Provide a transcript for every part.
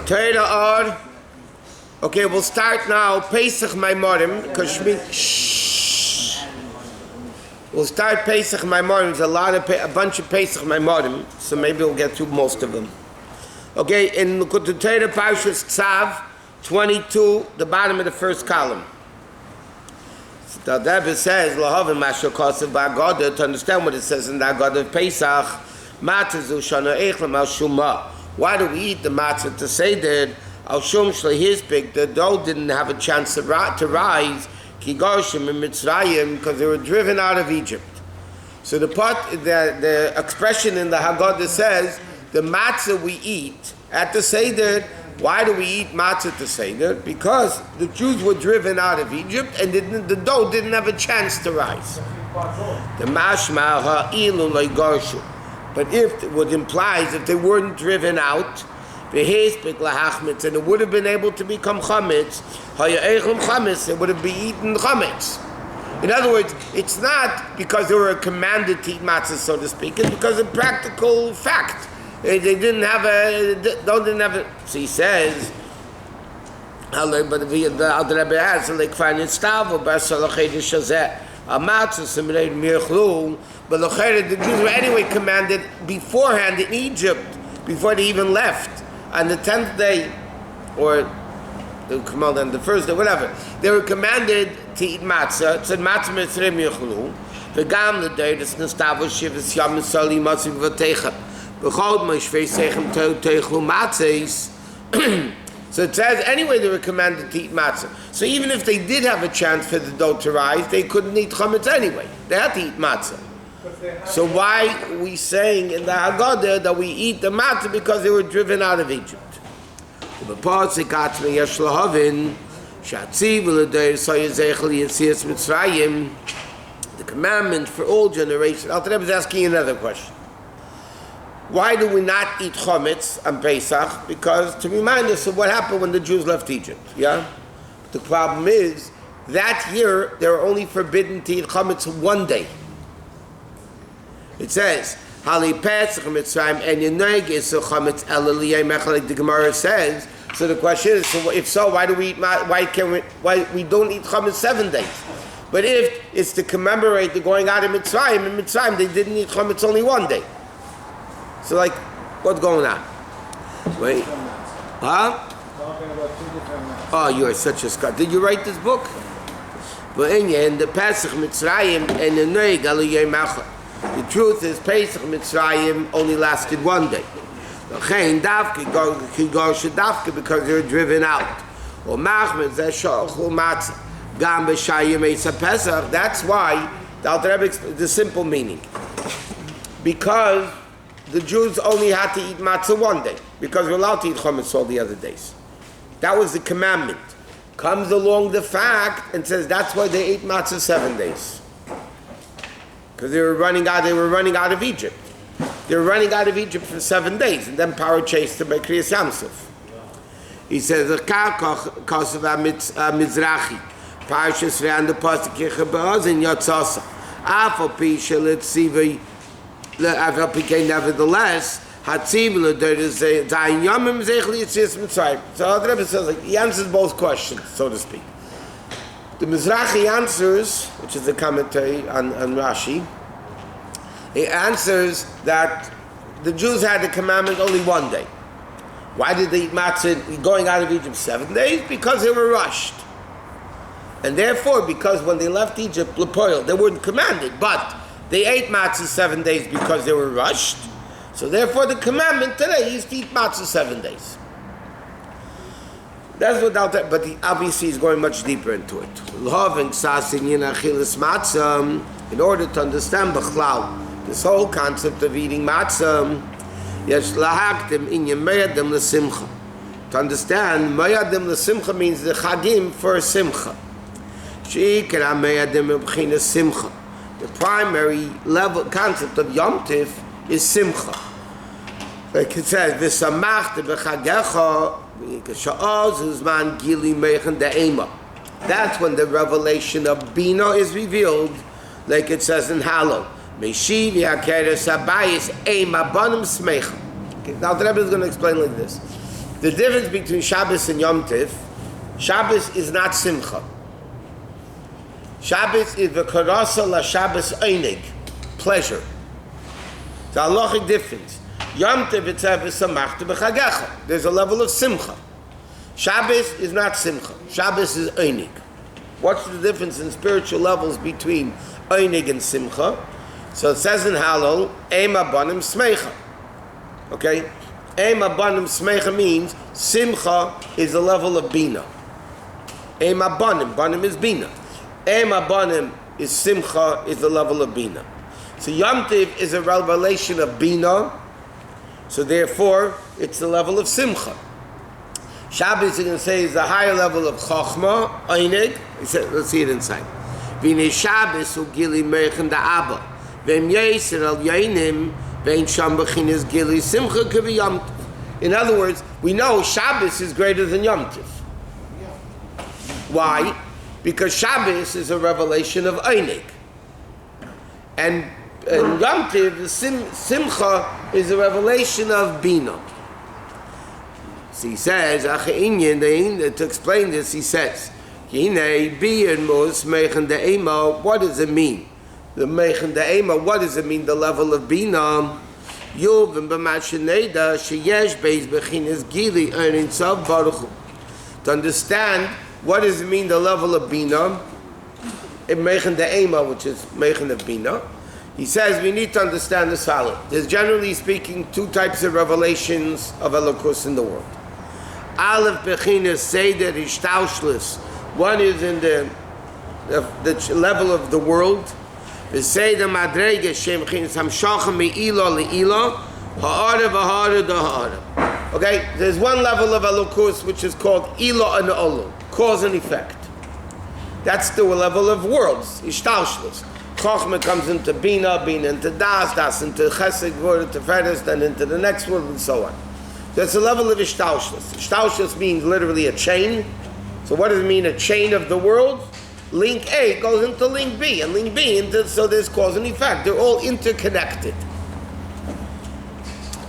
Torah or. Okay, we'll start now. Pesach Maamarim, because we'll start Pesach Maamarim. There's a bunch of Pesach Maamarim, so maybe we'll get through most of them. Okay, in Likkutei Parshas Tzav 22, the bottom of the first column. The Rebbe says, "Lahavim Masher Kosev Ba'Agada." To understand what it says in the Agada of Pesach, Matzazu Shana Echem Al Shuma. Why do we eat the matzah to say that Al Shum Shlehispik? The dough didn't have a chance to rise. Ki Goshim in Mitzrayim, because they were driven out of Egypt. So the expression in the Haggadah says the matzah we eat at the Seder. Why do we eat matzah to Seder? Because the Jews were driven out of Egypt and the dough didn't have a chance to rise. The mashma ha'ilu le'garshu. But if what implies if they weren't driven out, and it would have been able to become chametz, it would have been eaten chametz. In other words, it's not because they were commanded to eat matzah, so to speak. It's because of practical fact. They didn't have a. So he says, but the Rabbi has like finding stav or but the Jews were anyway commanded beforehand in Egypt, before they even left, on the 10th day, or they were commanded on the first day, whatever. They were commanded to eat matzah. It said matzah mitzrayim yechlu. The gam the day that's nestav shivas yam sali matzah v'teicha. So it says anyway they were commanded to eat matzah. So even if they did have a chance for the dough to rise, they couldn't eat chametz anyway. They had to eat matzah. So why are we saying in the Haggadah that we eat the matzah because they were driven out of Egypt? The commandment for all generations. Al Rebbe is asking another question. Why do we not eat chametz on Pesach? Because to remind us of what happened when the Jews left Egypt. Yeah? The problem is, that year they were only forbidden to eat chametz one day. It says, Hali Pesach Mitzrayim and Yeneg is chametz eleliyay mechal, like the Gemara says. So the question is, so if so, why do we eat? Why we don't eat chametz 7 days? But if it's to commemorate the going out of Mitzrayim, in Mitzrayim they didn't eat chametz only 1 day. So like, what's going on? Wait, huh? Oh, you are such a scholar. Did you write this book? But in the Pesach Mitzrayim and the Neig Aliyah Machal. The truth is, Pesach Mitzrayim only lasted 1 day. Because they were driven out. That's why the simple meaning. Because the Jews only had to eat matzah 1 day, because we're allowed to eat chametz all the other days. That was the commandment. Comes along the fact and says that's why they ate matzah 7 days. Because they were running out of Egypt. They were running out of Egypt for 7 days, and then Paro chased them by Kriyas Yamsuf. He says, Mizrachi, Parshas Ve'an the Pasuk Yechabaz in Yatzasa. Afal Pi Shelit Sivi, nevertheless, Hatziv there is a Zayin Yomim Zechli Yitzis Mitzrayim. So the Rebbe says, he answers both questions, so to speak. The Mizrachi answers, which is the commentary on Rashi, he answers that the Jews had the commandment only 1 day. Why did they eat matzah going out of Egypt 7 days? Because they were rushed. And therefore, because when they left Egypt, they weren't commanded, but they ate matzah 7 days because they were rushed. So therefore, the commandment today is to eat matzah 7 days. That's without that, but obviously he's going much deeper into it. In order to understand Bechlal, this whole concept of eating matzah, to understand, Mayadim l'simcha means the Chagim for simcha. The primary level concept of Yom Tif is simcha. Like it says, "V'samachta b'chagecha k'sha'oz uzman gili meichen de'ema." That's when the revelation of Bina is revealed, like it says in Hallel. Meshiv Yakeres Abayis Eima Banim Smecha. Okay, now the Rebbe is going to explain like this. The difference between Shabbos and Yom Tiv, Shabbos is not Simcha. Shabbos is the Karasa La Shabbos Einig, pleasure. The halachic difference. Yom Tiv Itzav is Samachta B'Chagecha. There's a level of Simcha. Shabbos is not Simcha. Shabbos is Einig. What's the difference in spiritual levels between Einig and Simcha? So it says in Hallel, Eima Banim Smecha. Okay? Eima Banim Smecha means Simcha is the level of Bina. Eima Banim, Banim is Bina. Eima Banim is Simcha, is the level of Bina. So Yom Tiv is a revelation of Bina, so therefore it's the level of Simcha. Shabbos, you're going to say, is the higher level of Chochma, Einig. Let's see it inside. V'nei Shabbos hu gili meichen da'aba. V'em yeser al yainim, v'ein sham b'chinas gili simcha k'vi Yom Tiv. In other words, we know Shabbos is greater than Yom Tiv. Why? Because Shabbos is a revelation of Einig. And Yom Tiv, the Simcha, is a revelation of Bina. So he says, to explain this, he says, what does it mean? The Meichen De'ema, what does it mean? The level of Bina. To understand what does it mean, the level of Bina, in Meichen De'ema, which is Meichen of Bina, he says we need to understand this following. There's generally speaking two types of revelations of Elokus in the world. Aleph Bechinas Seder Ishtaushlis. One is in the level of the world. The Seder Madrege Shem Bechinas Hamshachem Me'ila Le'ila Ha'ara V'Hara Da'Hara. Okay, there's one level of Elokus which is called Ila and Olu, cause and effect. That's the level of worlds, Ishtaushlis. Chochmah comes into Bina, Bina into Das, Das into Chesed, Gvura, Teferes, then into the next world, and so on. That's a level of Ishtaushlis. Ishtaushlis means literally a chain. So what does it mean, a chain of the world? Link A goes into link B, and link B into, so there's cause and effect. They're all interconnected.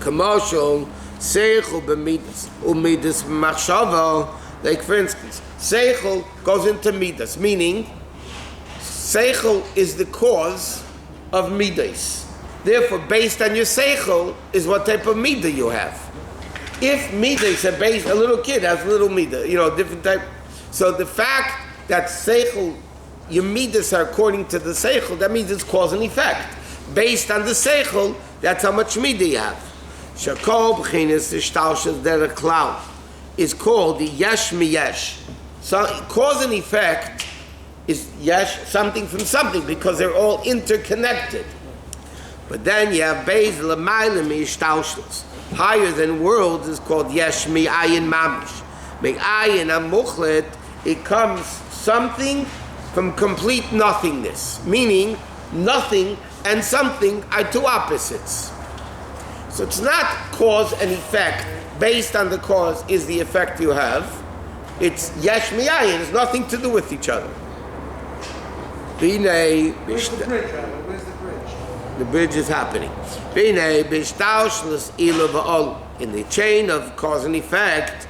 Commercial, Seichel b'midas, u'midas b'machshava. Like for instance, Seichel goes into midas, meaning Seichel is the cause of midas. Therefore, based on your Seichel is what type of midah you have. If midas are based, a little kid has a little midah, different type. So the fact that Seichel, your midas are according to the Seichel, that means it's cause and effect. Based on the Seichel, that's how much midah you have. Shakol b'chinas ishtaushas derech klal is called the yesh miyesh. So cause and effect is yesh, something from something, because they're all interconnected. But then you have beis l'mayla mi'ishtaushlos. Higher than worlds is called yesh mi'ayin mamish. Mi'ayin amuchlet, it comes something from complete nothingness, meaning nothing and something are two opposites. So it's not cause and effect. Based on the cause is the effect you have. It's yesh mi'ayin, it's nothing to do with each other. Where's the bridge? The bridge is happening. In the chain of cause and effect,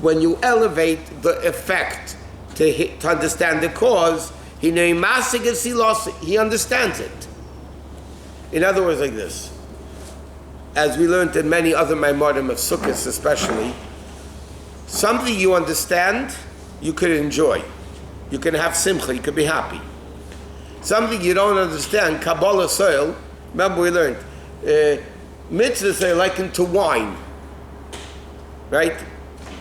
when you elevate the effect to understand the cause, he understands it. In other words, like this. As we learned in many other Maamarim of Sukkot especially, something you understand, you could enjoy. You can have simcha, you could be happy. Something you don't understand, Kabbalah soil, remember we learned, mitzvahs are likened to wine. Right?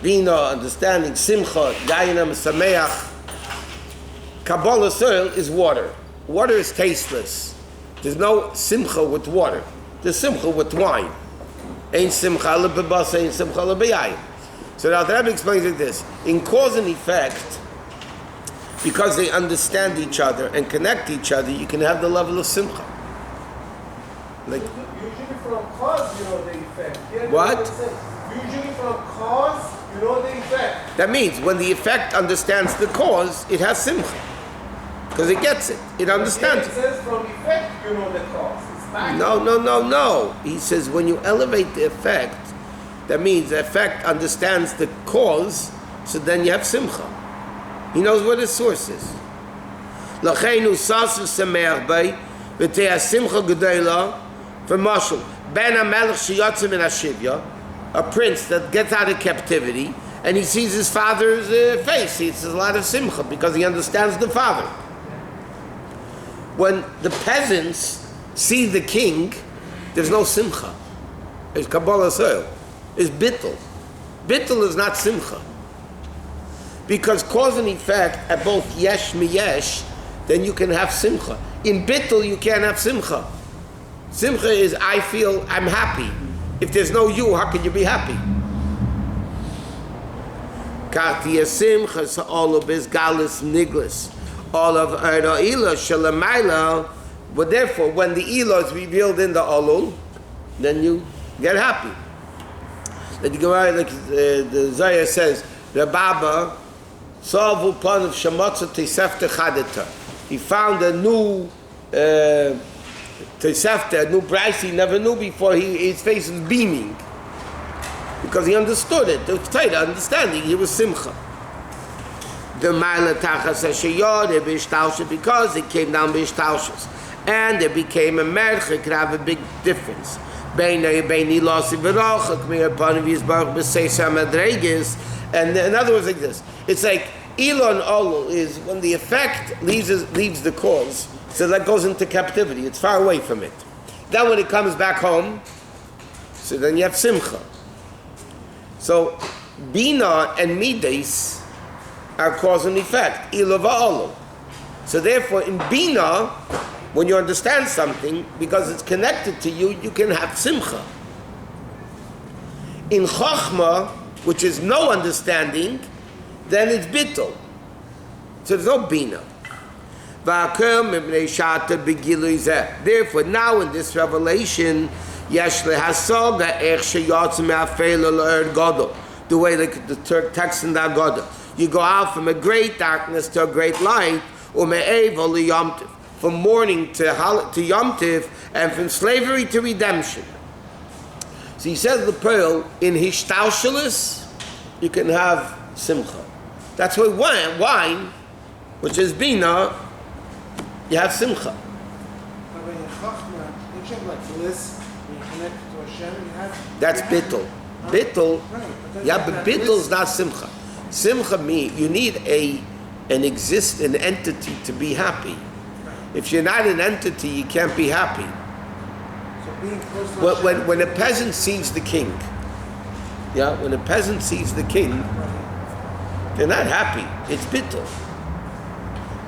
Bina, understanding, simcha, gayinam, sameach. Kabbalah soil is water. Water is tasteless. There's no simcha with water. There's simcha with wine. Ain't simcha lebebas, ain't simcha lebeyayin. So now the Rabbi explains like this. In cause and effect, because they understand each other and connect each other, you can have the level of simcha. Like, usually from cause, you know the effect. What? Usually from cause, you know the effect. That means when the effect understands the cause, it has simcha. Because it gets it. It understands It it. says from effect, you know the cause. It's back. No. He says when you elevate the effect, that means the effect understands the cause, so then you have simcha. He knows what his source is. L'cheinu sasu semeach bei, v'tei simcha gedola, for Mashal, ben ha-melech sheyotze min ha-shivya, a prince that gets out of captivity, and he sees his father's face. He says a lot of simcha because he understands the father. When the peasants see the king, there's no simcha. It's Kabbalah soil. It's bittul. Bittul is not simcha. Because cause and effect at both yesh miyesh, then you can have simcha. In bittul you can't have simcha. Simcha is I feel I'm happy. If there's no you, how can you be happy? Kartiya simcha sa'olu bez galus niglis. All of Ila Shalamaila, but therefore, when the Ila is revealed in the Olul, then you get happy. The Gemara, like the Zohar says, Rabbi Savu Pan of Shemotza Tesefta Chadeta. He found a new Tesefta, a new price he never knew before. His face was beaming because he understood it. The Torah understanding, he was Simcha. The Maila Tachas Hashayod, because it came down Bishtaushes. And it became a merch, it could have a big difference. And in other words, like this. It's like Elon Olu is when the effect leaves the cause, so that goes into captivity. It's far away from it. Then when it comes back home, so then you have Simcha. So Bina and Midas are cause and effect, ilava olu. So therefore, in Bina, when you understand something, because it's connected to you, you can have simcha. In Chochma, which is no understanding, then it's bittul. So there's no Bina. Therefore, now in this revelation, the way the text in the Agoda. You go out from a great darkness to a great light, from mourning to Yom Tiv, and from slavery to redemption. So he says the pearl, in Hishtaushalis, you can have Simcha. That's why wine, which is Bina, you have Simcha. But when you're Chachma, you have like bliss, when you connect to Hashem, you have... That's bittul. Bittul, Right, yeah, but bittul is not Simcha. Simcha means you need an entity to be happy. If you're not an entity, you can't be happy. So being close to Hashem, When a peasant sees the king, when a peasant sees the king, they're not happy. It's bittul.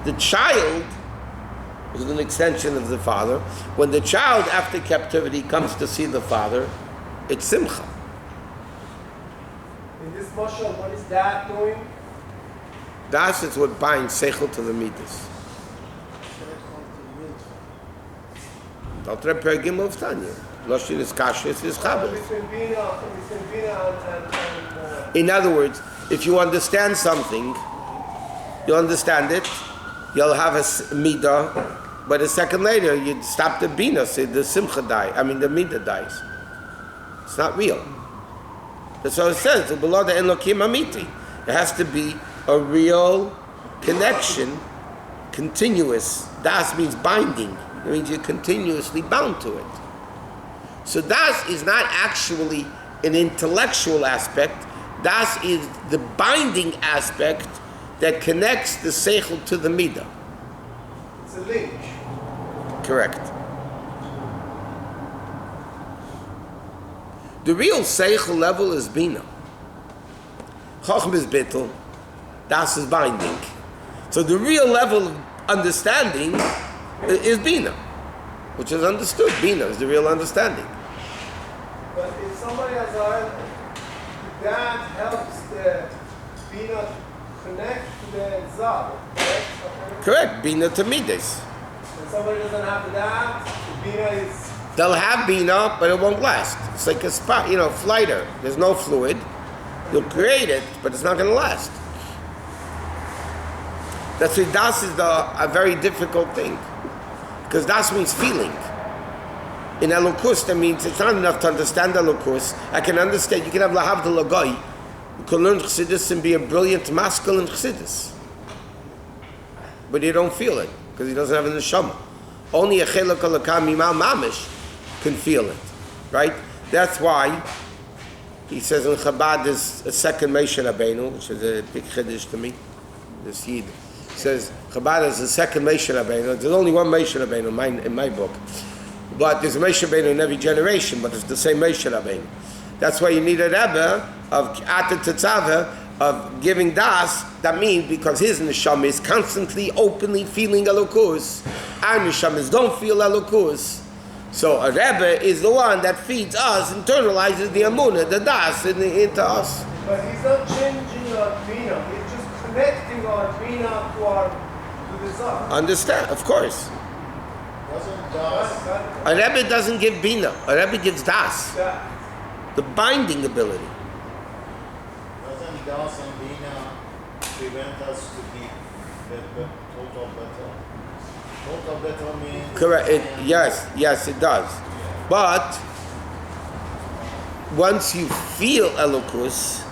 The child is an extension of the father. When the child, after captivity, comes to see the father, it's simcha. in this mashal, what is that doing? Das is what binds seichel to the midas. Daltre per gimel of Tanya. Loshin is kashrus is chabez. Between Bina and In other words, if you understand something, you understand it, you'll have a midah, but a second later you stop the bina, so the simcha dies. I mean the midah dies. It's not real. That's what it says. Below the Elokim Amiti, it has to be a real connection, continuous. Das means binding. It means you're continuously bound to it. So das is not actually an intellectual aspect. Das is the binding aspect that connects the seichel to the midah. it's a link. Correct. The real seichel level is bina. Chochm is bittul. Das is binding. So the real level of understanding is bina, which is understood. Bina is the real understanding. But if somebody has a that helps the Bina connect to the Zav, correct? Correct. Bina to midas. When somebody doesn't have that, the Bina is... They'll have bina, but it won't last. It's like a spot, flighter. There's no fluid. You'll create it, but it's not going to last. That's why das is a very difficult thing. Because das means feeling. In Elokus, that means it's not enough to understand Elokus. I can understand, you can have Lahav de Lagoy, you can learn Chassidus and be a brilliant masculine Chassidus. But you don't feel it, because he doesn't have an neshama. Only a Chelak Alakam Mimal Mamish can feel it. Right? That's why he says in Chabad there's a second Moshe Rabbeinu, which is a big chiddush to me. This Yid. He says Chabad is the second Moshe Rabbeinu. There's only one Moshe Rabbeinu in my book. But there's a Moshe Rabbeinu in every generation, but it's the same Moshe Rabbeinu. That's why you need a Rebbe of Atat Tetzaveh, of giving das. That means because his neshama is constantly, openly feeling Elokus. Our neshamas don't feel Elokus. So a Rebbe is the one that feeds us, internalizes the Amunah, the das, into us. But he's not changing our Bina. He's just connecting our Bina to the Zah. Understand? Of course. Doesn't das, A Rebbe doesn't give Bina. A Rebbe gives das. Yeah. The binding ability. doesn't das and Bina prevent us to be the total better? Total better means... Correct. Yes, it does. But once you feel Elokus,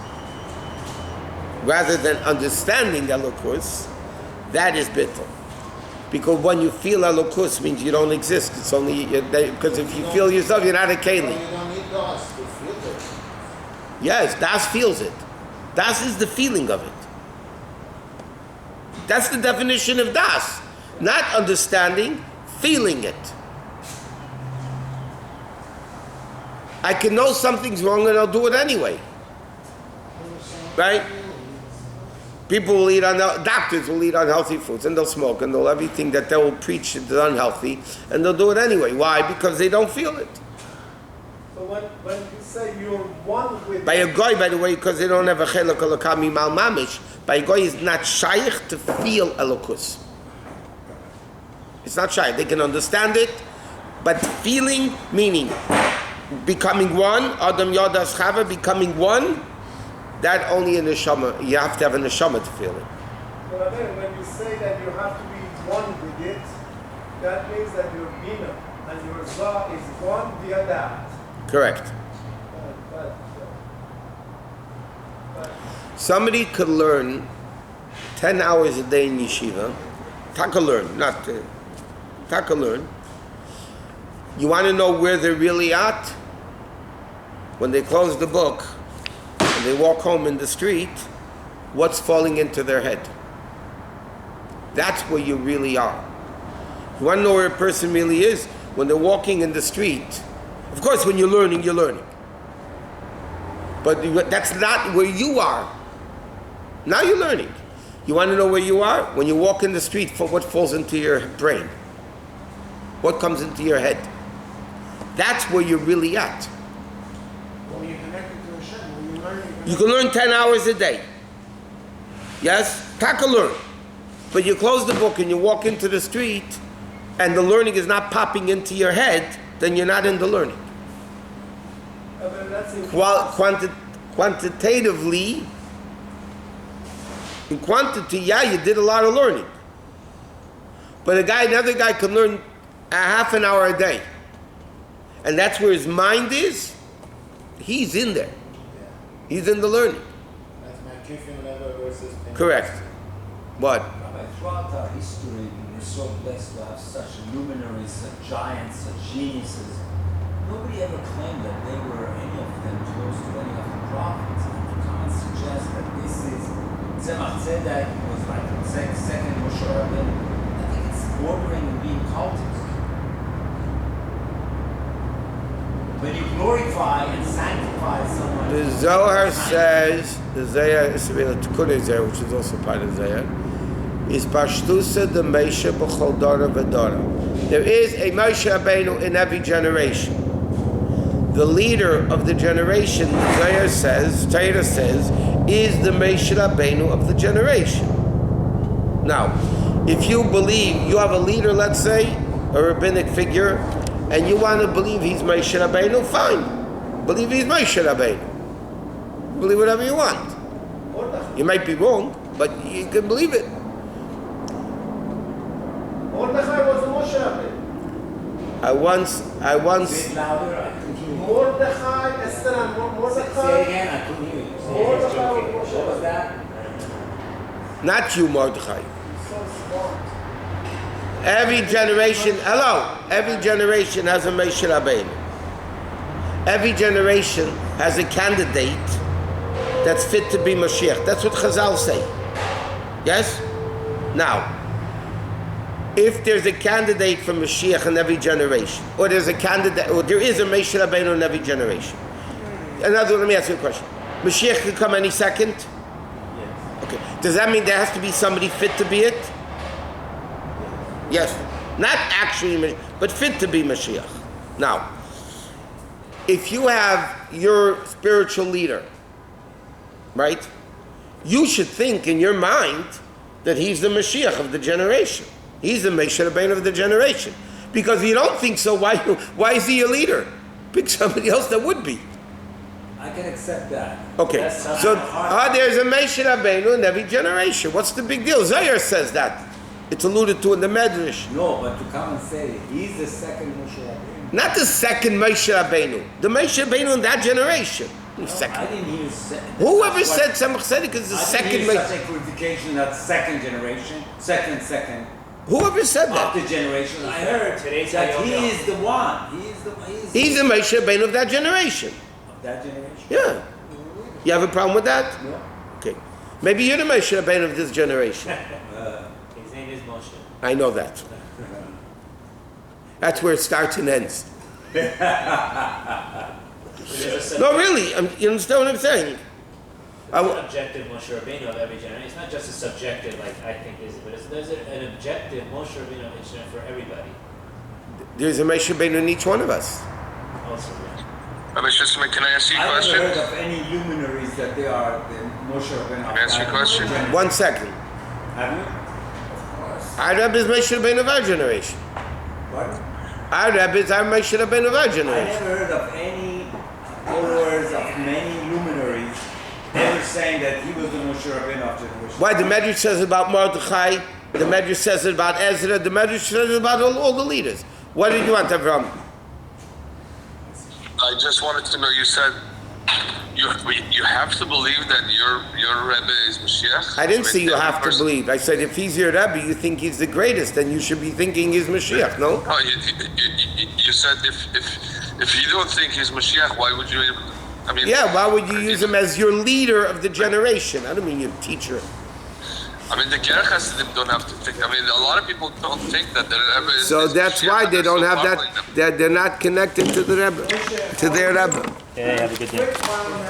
rather than understanding Elokus, that is bittul. Because when you feel Elokus means you don't exist. It's only because if you feel yourself, you're not a keli. You don't need das to feel it. Yes, das feels it. Das is the feeling of it. That's the definition of das. Not understanding, feeling it. I can know something's wrong and I'll do it anyway. Right? People will eat doctors will eat unhealthy foods and they'll smoke and they'll everything that they will preach is unhealthy and they'll do it anyway. Why? Because they don't feel it. So when you say you're one with... By a goy, by the way, because they don't have a chelak alakami mal mamish, by a goy is not shaykh to feel elokus. It's not shy. They can understand it, but feeling, meaning becoming one, Adam Yadas Chava, becoming one, that only in the neshama. You have to have a neshama to feel it. But then when you say that you have to be one with it, that means that your bina and your zah is one via that. Correct. But Somebody could learn 10 hours a day in yeshiva. Taka learn, not taka learn. You want to know where they're really at? When they close the book and they walk home in the street, what's falling into their head? That's where you really are. You want to know where a person really is? When they're walking in the street. Of course, when you're learning, you're learning. But that's not where you are. Now you're learning. You want to know where you are? When you walk in the street, what falls into your brain? What comes into your head? That's where you're really at. when you're connected to Hashem, when you're learning... You can learn 10 hours a day. Yes? Taka learn. But you close the book and you walk into the street and the learning is not popping into your head, then you're not in the learning. Quantitatively, in quantity, yeah, you did a lot of learning. But another guy can learn a half an hour a day. And that's where his mind is. He's in there. He's in the learning. That's my Kiffin level versus... Correct. What? Rabbi, throughout our history, we're so blessed to have such luminaries, such giants, such geniuses. Nobody ever claimed that they were, any of them, close to any of the prophets. You can't suggest that this is... Tzemach Tzedek was like the second Moshe Rabbeinu. I think it's bordering on being cultist. When you glorify and sanctify someone... The Zohar says, the Zohar is the Tikkun Zohar, which is also part of Zohar, is Pashtusa de Moshe b'chol dara v'dara. There is a Moshe Rabbeinu in every generation. The leader of the generation, the Zohar says, Torah says, is the Moshe Rabbeinu of the generation. Now, if you believe you have a leader, let's say, a rabbinic figure, and you want to believe he's Moshe Rabbeinu, fine. Believe he's Moshe Rabbeinu. Believe whatever you want. You might be wrong, but you can believe it. Mordechai was a Moshe Rabbeinu. I once, Say it louder, I couldn't hear you. Mordechai, Esther and Say it Mordechai. again, I couldn't hear you. Say it Mordechai again. was Moshe What was Rabbeinu. that? not you, Mordechai. He's so smart. Every generation, every generation has a Moshe Rabbeinu. Every generation has a candidate that's fit to be Mashiach. That's what Chazal say. Yes? Now, if there's a candidate for Mashiach in every generation, or there's a candidate, or there is a Moshe Rabbeinu in every generation. Another, let me ask you a question. Mashiach could come any second? Yes. Okay. Does that mean there has to be somebody fit to be it? Yes. Not actually Mashiach, but fit to be Mashiach. Now, if you have your spiritual leader, right? You should think in your mind that he's the Mashiach of the generation. He's the Moshe Rabbeinu of the generation. Because if you don't think so, why is he your leader? Pick somebody else that would be. I can accept that. Okay, That's so hard. there's a Moshe Rabbeinu in every generation. What's the big deal? Zohar says that. It's alluded to in the Medrash. No, but to come and say he's the second Moshe Rabbeinu. Not the second Moshe Rabbeinu. The Moshe Rabbeinu in that generation. I Second. didn't hear second. Whoever said Samach Tzedek is the I second didn't hear Moshe. such a qualification that second generation, second Whoever said that. after generation. I heard Today's that Hayom he Yom. is the one. He's the Moshe Rabbeinu of that generation. of that generation. Yeah. You have a problem with that? No. Okay. Maybe you're the Moshe Rabbeinu of this generation. His name is Moshe. I know that. That's where it starts and ends. No, really. You understand what I'm saying? There's an objective Moshe Rabbeinu of every generation. It's not just a subjective, like I think is, but there's an objective Moshe Rabbeinu of each generation for everybody. There's a Moshe Rabbeinu in each one of us. Also, Rabbi Shusterman, can I ask you a I question? never heard of any luminaries that they are the Moshe Rabbeinu. Can I ask you a question? 1 second. Have you? Of course. Our Rebbe is Moshe Rabbeinu of our generation. What? Our Rebbe is our Moshe Rabbeinu of our I generation. never heard of any followers of many luminaries ever saying that he was the Moshe Rabbeinu of generation. Why? The Medrash says about Mordechai, the Medrash says it about Ezra, the Medrash says it about all the leaders. What did you want, Avram? I just wanted to know, you said you have to believe that your Rebbe is Mashiach? I didn't say you every have to person- believe. I said if he's your Rebbe, you think he's the greatest, then you should be thinking he's Mashiach, no? No, you said if you don't think he's Mashiach, why would you? I mean, Yeah, why would you use him as your leader of the generation? I don't mean your teacher. I mean, the Gerech Hasidim don't have to think. I mean, a lot of people don't think that their Rebbe is. So is that's Mashiach, why and they they're don't still have following that, they're not connected to the Rebbe, to their Rebbe. yeah, have a good day. Quick one.